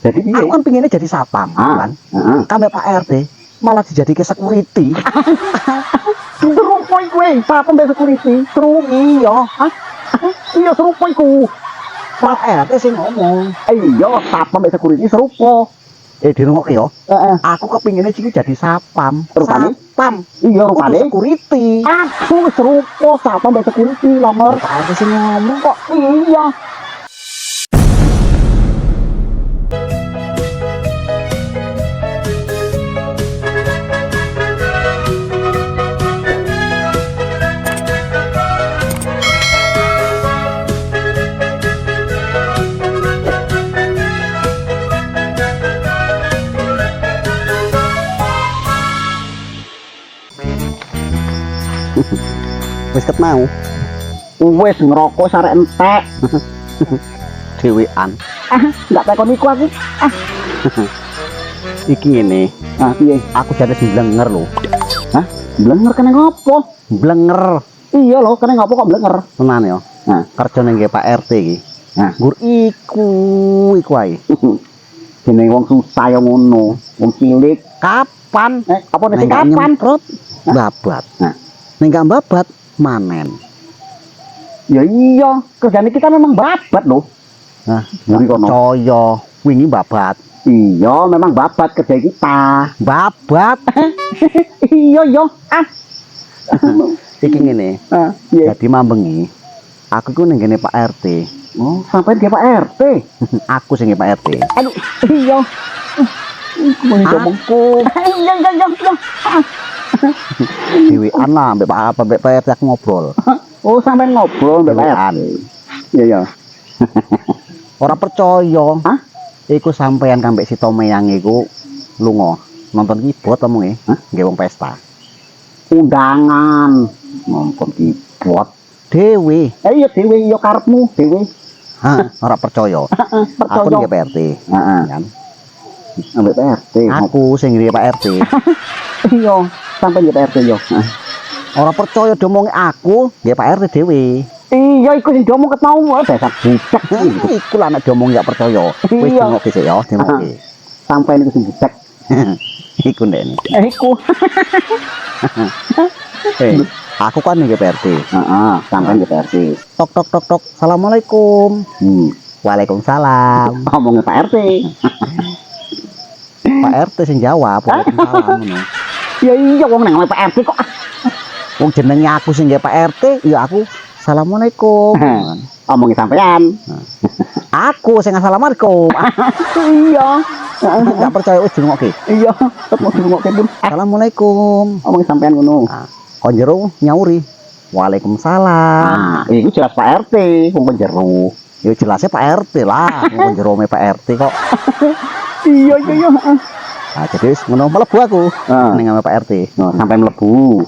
Jadi Aku kan pinginnya jadi satpam, kan? Kami Pak RT malah dijadi ke security. Serupoi kowe, satpam mbek security. Terus iya, Iya serupoi ku. Pak RT sing ngomong. Iya, satpam mbek security serupa. Di rumah yo. Heeh. Aku kepinginnya sih jadi satpam. Rupane? Satpam. Iya Kudu rupane. security. Aku serupa satpam mbek security nomor. Pak RT sing ngomong kok. Iya. Wis ket mau Wis ngerokok sarek entek. dhewean. Enggak tekon iku aku. Iki ngene, Piye? aku jane blenger lho. Blenger kene ngopo? Blenger Iya lho, kene ngopo kok blenger? tenan yo. Kerja ning Pak RT iki. Gur iku ae. Jenenge wong susah yo ngono. Wong cilik. Kapan? Apa nek Ning gak kapan? nyemprot, babat. Ning gak babat, manen. Ya iya, kerjane kita memang babat loh. Muri kono. Percaya, wingi babat. Iya, memang babat kerja kita. Babat. Iya, yo. Iki ngene. Iya. Jadi mambengi. Aku iku ning ngene Pak RT. Oh, sampai dia Pak RT. Aku sing Pak RT. Aduh, iya. Aku Iya, iya, iya. dhewean lah mbek Pak RT aku ngobrol. Oh, sampai ngobrol mbak Dhewean. Iya, iya. Ora percaya. Hah? Iku sampean kambek si Tomeyang iku lunga nonton keyboard omonge, nggih wong pesta. Undangan nonton keyboard. Dewe. Iya, dewe iya karepmu, dewe. Ora percaya. Aku Percaya. nggih Pak RT. Heeh. Kan. Ambek Pak RT. Aku sing nggih Pak RT. Iya, sampai dia Pak RT yo. Ora percaya domonge aku nggih Pak RT dhewe. Iya, iku sing diomong ket mau dasar bucek. Iku lah nek diomong gak percaya. Wis Iya. dengokke sik ya, dengokke. Sampai niku sing bucek. Iku ndekne. Iku. Aku kan nggih Pak RT. Heeh, sampai dia Pak RT. Tok tok tok tok. Assalamualaikum. Waalaikumsalam. Ngomongnya Pak RT. Pak RT sing jawab, waalaikumsalam ngono. Ya iya wong nang Pak RT kok. Wong jenenge aku sing nggih Pak RT, ya aku assalamualaikum. Ngomongnya sampean. Aku sing assalamualaikum. Iya. Enggak percaya wis dengokke. Iya, tetep mau dirungokke pun. Assalamualaikum. Ngomongnya sampean ngono. Kon jero nyauri. Waalaikumsalam. Iku jelas Pak RT, wong penjero. Ya jelasnya Pak RT lah, kon jero me Pak RT kok. Iya, iya, iya. Nah, jadi wis ngono mlebu aku ning ame Pak RT. Sampai mlebu.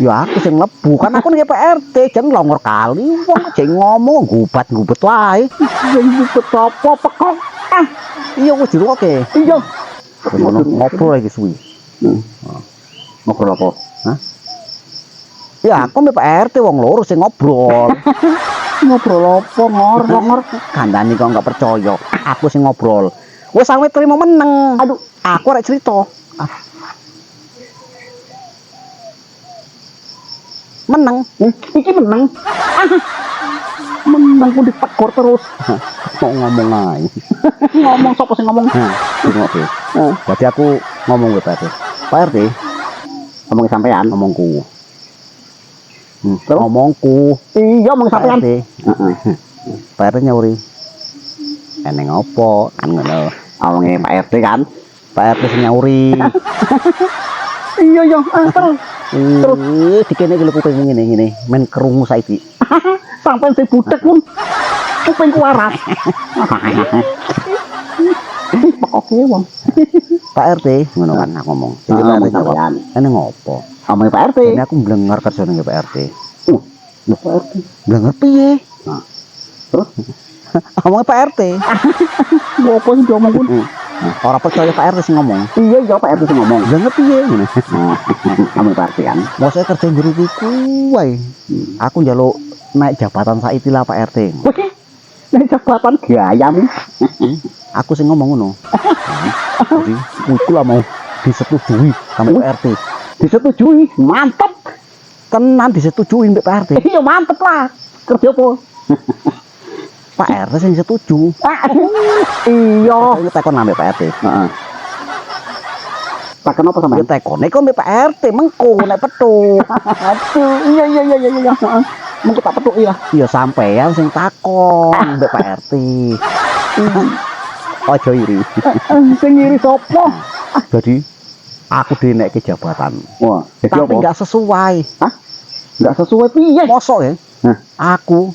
Ya aku sing mlebu kan aku ning Pak RT jan longor kali wong jek ngomong gubat-gubet wae. Gubet apa pekok. Iya wis dirungokke. Iya. Ngono ngobrol lagi suwi. Ngobrol apa? Ya aku mbek Pak RT wong loro sing ngobrol. Ngobrol apa ngor. Kandhani kok enggak percaya. Aku sing ngobrol. Wis sampe trimo meneng. Aduh, aku arek cerita. Meneng. Iki menang. Menang pun ditegor terus. Kok ngomong ae. Ngomong sapa sing ngomong? Oke. Jadi aku ngomong ke Pak RT. Pak RT, Ngomongnya sampean. ngomongku. Terus? Ngomongku. Iya, ngomong Pak sampean. RT. Pak RT nyauri. Eneng opo? Kan ngono. Ngomongnya Pak RT kan. Pak RT sing nyauri. Iya, iya. Terus. Dikene iki lho kuping ngene. Men krungu saiki. Sampai si butek pun kuping kuarat. Oke, wong. Pak RT ngono kan aku ngomong. Jadi Pak RT jawab. Eneng opo? Ngomongnya Pak RT. Ini aku blenger kerja ning Pak RT. Lho Pak RT. Blenger piye? Terus Ngomongnya Pak RT. apa sih diomong pun? Ora percaya Pak RT sing ngomong. Iya, iya Pak RT sing ngomong. Blenger piye ngene. Ngomong Pak RT kan. Mau saya kerja ngriku wae. Aku njaluk naik jabatan saiki lah Pak RT. Wih, ini jabatan gaya nih. Aku sing ngomong ngono. Jadi iku lah mau disetujui sama Pak RT. Disetujui, mantep. Tenan disetujui Mbak Pak RT. Iya mantep lah. Kerja apa? Pak RT sing setuju. Iya. Aku tekon ambek Pak RT. Heeh. Tak kenapa sama? Ya tekone kok mbek Pak RT mengko nek petuk. Aduh, iya. Heeh. Mungkin tak petuk ya. Ya sampean sing takon mbek Pak RT. Ojo iri. Sing ngiri sapa? Jadi aku dinekke jabatan. Wah, jadi Tapi apa? enggak sesuai. Enggak sesuai piye? Mosok ya? Hah? Aku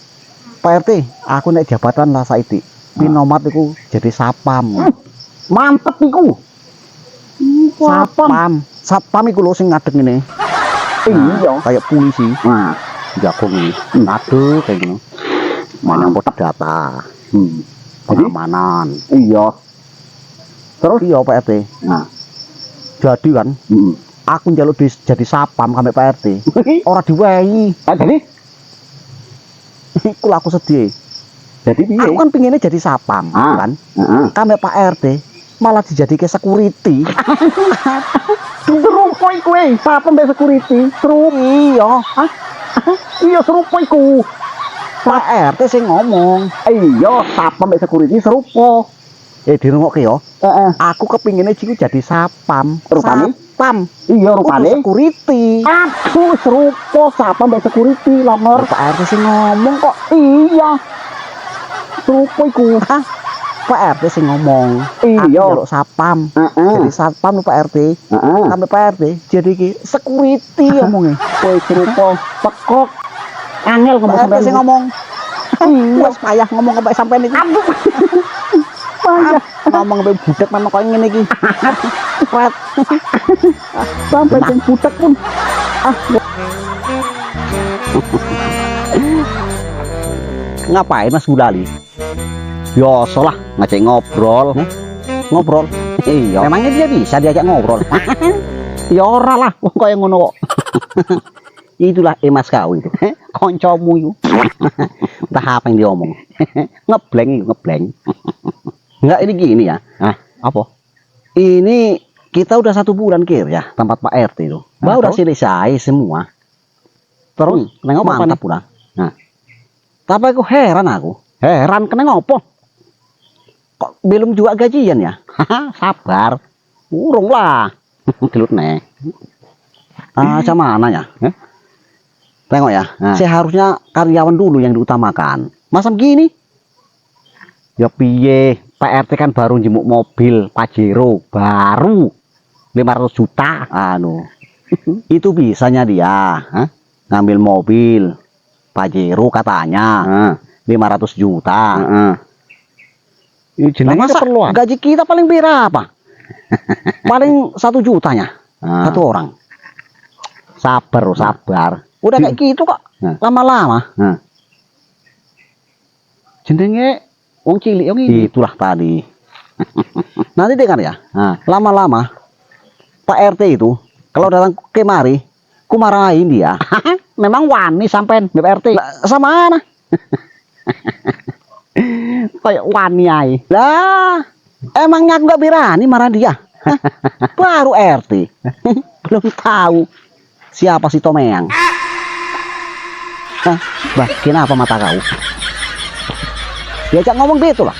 Pak RT, aku naik jabatan lah saiki. Pinomat iku jadi sapam. Mantep iku. Sapam iku lho sing ngadeg ngene. Iya. Kayak polisi. Nah, Jago ngene. Ngadeg kayak gini. Mana pot data. Jadi? Pengamanan. Iya. Terus Iya Pak RT. nah, Jadi kan aku njaluk jadi sapam sampai Pak RT. Ora diwehi. jadi Iku lah aku sedih. jadi piye? Aku kan pinginnya jadi sapam, kan? Heeh. Sampai Pak RT malah dijadikan security. Serupa iku sapa mbek security? Iya, Iya serupa iku. Pak RT sing ngomong. Iya, sapa mbek security serupa. Dirungokke yo. Heeh. Aku kepinginnya jiku jadi sapam. Rupane? Sapam. Iya Kudu rupane. security. Aduh, serupa sapa mbek security longor. Pak RT sing ngomong kok. Iya. Serupa iku. Hah? Pak RT sing ngomong. Iya. Aku njaluk sapam. Heeh. Jadi sapam lho Pak RT. Heeh. Sampai Pak RT jadi ki security ngomongnya. Kowe serupa pekok. Angel ngomong Pak RT sampean. sing ngomong. Iya. Wes payah ngomong sampai sampean iki. Aduh. Payah. Ngomong sampai budak memang kok ngene iki. Cepet. Sampai sing butek pun. Ngapain Mas Gulali? Biasa lah ngajak ngobrol. Ngobrol. Iya. Memangnya dia bisa diajak ngobrol? Ya ora lah, wong kaya ngono kok. Itulah emas kau itu. Koncomu itu. Entah apa yang dia omong. Ngebleng itu, ngebleng. Enggak ini gini ya. Apa? Ini kita udah 1 bulan kir ya tempat Pak RT itu. Bah udah selesai semua. Terus nengok mantap udah. Nah. Tapi aku heran aku. Heran kena ngopo? Kok belum juga gajian ya? Sabar. Urung lah. Gelut nih. Macam mana ya? Tengok ya. Seharusnya karyawan dulu yang diutamakan. Masa begini? Ya piye? Pak RT kan baru jemuk mobil Pajero baru 500 juta. Itu bisanya dia ngambil mobil Pajero katanya 500 juta. Masa gaji kita paling berapa? Paling 1 jutanya 1 orang. Sabar. Udah kayak gitu kok. Lama-lama. Jenenge wong cilik yang ini. Itulah tadi. Nanti dengar ya. Lama-lama Pak RT itu kalau datang kemari, ku marahin dia. Memang wani sampean Pak RT. Sama mana? Kayak wani ae. Lah, emangnya aku gak berani marah dia. Baru RT. Belum tahu siapa si Tomeyang. Bah, kenapa mata kau? Diajak ngomong gitu lah.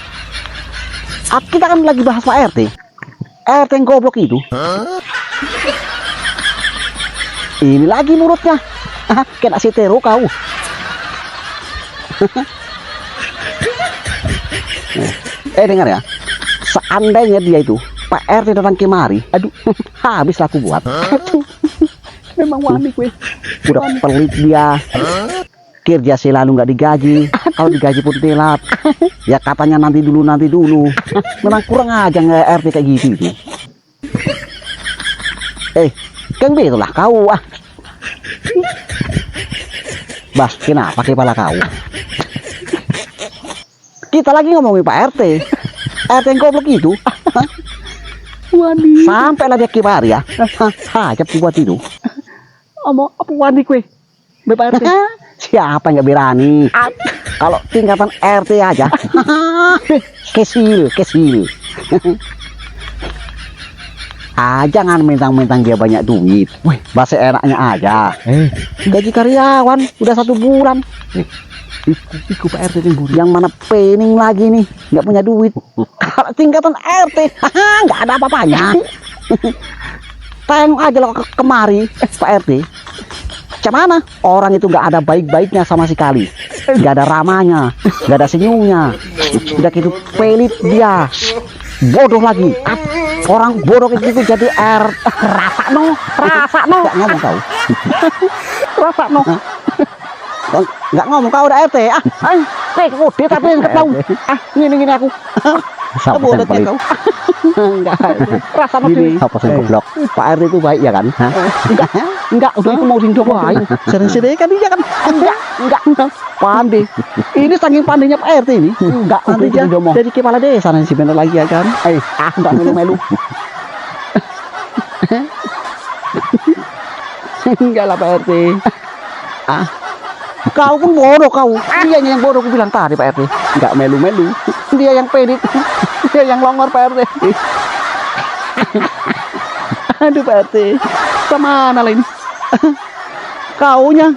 Kita kan lagi bahas Pak RT. RT yang goblok itu. Ini lagi mulutnya. Kena si Tero kau. Dengar ya. Seandainya dia itu Pak RT datang kemari, aduh, habis aku buat. Aduh, memang wani gue. Udah pelit dia. Kerja selalu nggak digaji. Kalau digaji pun telat. Ya katanya nanti dulu. Memang kurang aja nggak RT kayak gitu itu. Kan betul lah kau Bah, kenapa kepala kau? Kita lagi ngomongin Pak RT. RT yang goblok itu. Wani. Sampai lah dia kemari ya. Hajap buat itu. Apa wani kue? Bapak RT. Siapa yang nggak berani? Kalau tingkatan RT aja, kesil. Jangan mentang-mentang dia banyak duit. Wih, bahasa enaknya aja. Gaji karyawan udah 1 bulan. Iku Pak RT timbur. Yang mana pening lagi nih, nggak punya duit. Kalau tingkatan RT, nggak ada apa-apanya. Tengok aja lo kemari, Pak RT. Macam mana? Orang itu nggak ada baik-baiknya sama sekali. Nggak ada ramanya, nggak ada senyumnya. Udah gitu pelit dia. Bodoh lagi. Orang bodoh kayak gitu jadi rasa no. Nggak ngomong kau. Rasa no. Nggak ngomong kau udah RT. Kode tapi nggak tahu. Gini aku. Siapa Bodoh yang pelit? kau. Enggak. Rasa no Gini, sih. apa sih goblok? Pak RT itu baik ya kan? Enggak, udah itu mau sindok baik. Sering-sering kan dia kan. Enggak. Pandai. Ini saking pandainya Pak RT ini. Enggak, nanti dia jadi kepala desa nanti bener lagi ya kan? Enggak melu-melu. Enggak lah Pak RT. Kau pun bodoh kau. Dia yang bodoh aku bilang tadi Pak RT. Enggak melu-melu. Dia yang pedit. Dia yang longor Pak RT. Aduh Pak RT. Kemana lah ini? Kaunya.